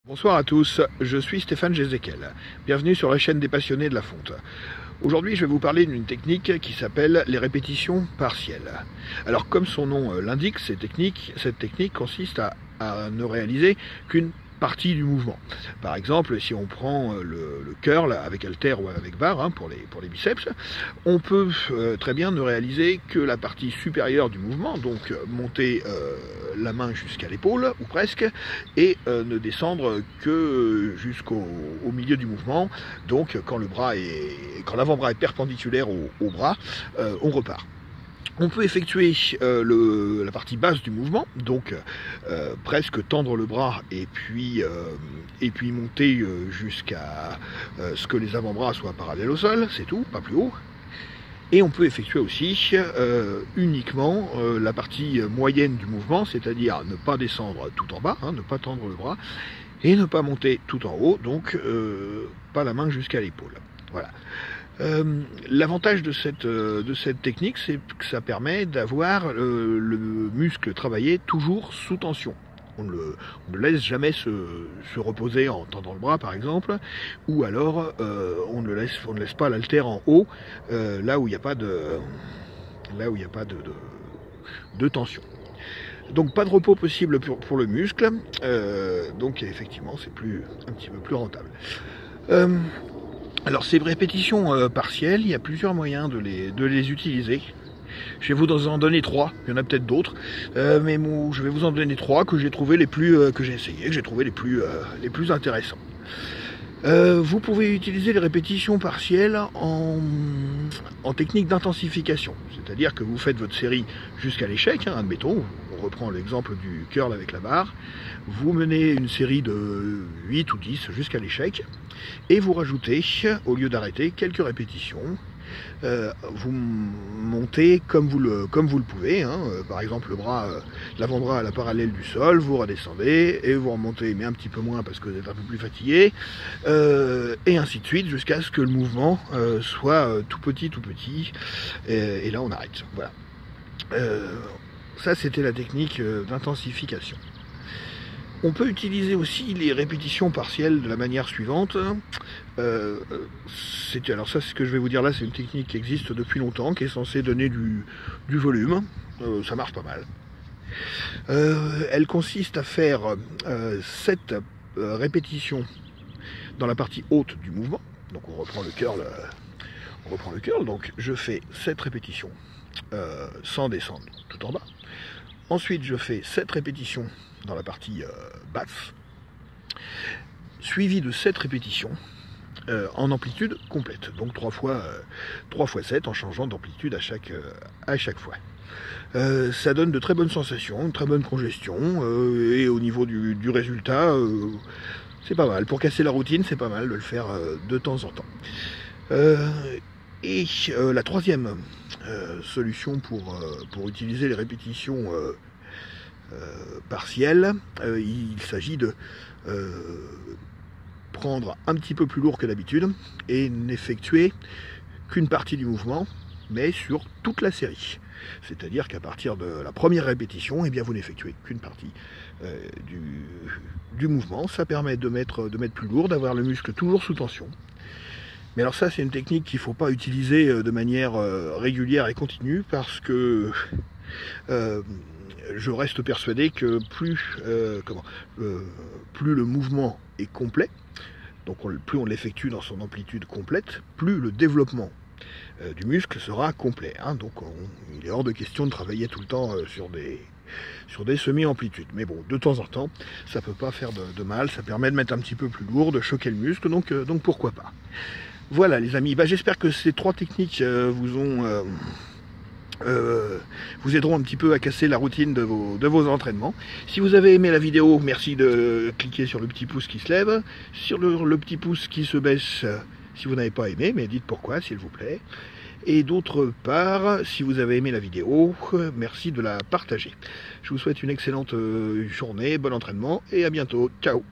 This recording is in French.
Bonsoir à tous, je suis Stéphane Jézéquel. Bienvenue sur la chaîne des passionnés de la fonte. Aujourd'hui, je vais vous parler d'une technique qui s'appelle les répétitions partielles. Alors, comme son nom l'indique, cette technique consiste à ne réaliser qu'une partie du mouvement. Par exemple, si on prend le curl avec haltère ou avec barre pour les biceps, on peut très bien ne réaliser que la partie supérieure du mouvement, donc monter la main jusqu'à l'épaule ou presque, et ne descendre que jusqu'au milieu du mouvement. Donc quand l'avant-bras est perpendiculaire au bras, on repart. On peut effectuer la partie basse du mouvement, donc presque tendre le bras et puis monter jusqu'à ce que les avant-bras soient parallèles au sol, c'est tout, pas plus haut. Et on peut effectuer aussi uniquement la partie moyenne du mouvement, c'est-à-dire ne pas descendre tout en bas, ne pas tendre le bras, et ne pas monter tout en haut, donc pas la main jusqu'à l'épaule. Voilà. L'avantage de cette technique, c'est que ça permet d'avoir le muscle travaillé toujours sous tension. On ne laisse jamais se reposer en tendant le bras, par exemple, ou alors on ne laisse pas l'haltère en haut, là où il n'y a pas de tension. Donc pas de repos possible pour le muscle, donc effectivement c'est un petit peu plus rentable. Alors ces répétitions partielles, il y a plusieurs moyens de les utiliser. Je vais vous en donner trois, il y en a peut-être d'autres, mais je vais vous en donner trois que j'ai trouvé que j'ai essayé, que j'ai trouvé les plus intéressants. Vous pouvez utiliser les répétitions partielles en technique d'intensification, c'est-à-dire que vous faites votre série jusqu'à l'échec, admettons, on reprend l'exemple du curl avec la barre, vous menez une série de 8 ou 10 jusqu'à l'échec, et vous rajoutez, au lieu d'arrêter, quelques répétitions. Vous montez comme vous le pouvez, par exemple l'avant-bras à la parallèle du sol, vous redescendez et vous remontez, mais un petit peu moins parce que vous êtes un peu plus fatigué, et ainsi de suite jusqu'à ce que le mouvement soit tout petit, et là on arrête. Voilà. Ça c'était la technique d'intensification. On peut utiliser aussi les répétitions partielles de la manière suivante. Alors ça, ce que je vais vous dire là, c'est une technique qui existe depuis longtemps, qui est censée donner du volume. Ça marche pas mal. Elle consiste à faire 7 répétitions dans la partie haute du mouvement. Donc on reprend le curl. Donc je fais 7 répétitions sans descendre tout en bas. Ensuite, je fais 7 répétitions dans la partie basse, suivi de 7 répétitions en amplitude complète, donc 3 fois 7 en changeant d'amplitude à chaque fois. Ça donne de très bonnes sensations, une très bonne congestion, et au niveau du résultat, c'est pas mal. Pour casser la routine, c'est pas mal de le faire de temps en temps. La troisième solution pour utiliser les répétitions partielles, il s'agit de prendre un petit peu plus lourd que d'habitude et n'effectuer qu'une partie du mouvement, mais sur toute la série. C'est-à-dire qu'à partir de la première répétition, vous n'effectuez qu'une partie du mouvement. Ça permet de mettre plus lourd, d'avoir le muscle toujours sous tension. Mais alors ça, c'est une technique qu'il ne faut pas utiliser de manière régulière et continue, parce que je reste persuadé que plus le mouvement est complet, donc plus on l'effectue dans son amplitude complète, plus le développement du muscle sera complet. Donc il est hors de question de travailler tout le temps sur des semi-amplitudes. Mais bon, de temps en temps, ça ne peut pas faire de mal, ça permet de mettre un petit peu plus lourd, de choquer le muscle, donc pourquoi pas. Voilà les amis, j'espère que ces 3 techniques vous aideront un petit peu à casser la routine de vos entraînements. Si vous avez aimé la vidéo, merci de cliquer sur le petit pouce qui se lève, sur le petit pouce qui se baisse si vous n'avez pas aimé, mais dites pourquoi s'il vous plaît. Et d'autre part, si vous avez aimé la vidéo, merci de la partager. Je vous souhaite une excellente journée, bon entraînement et à bientôt. Ciao.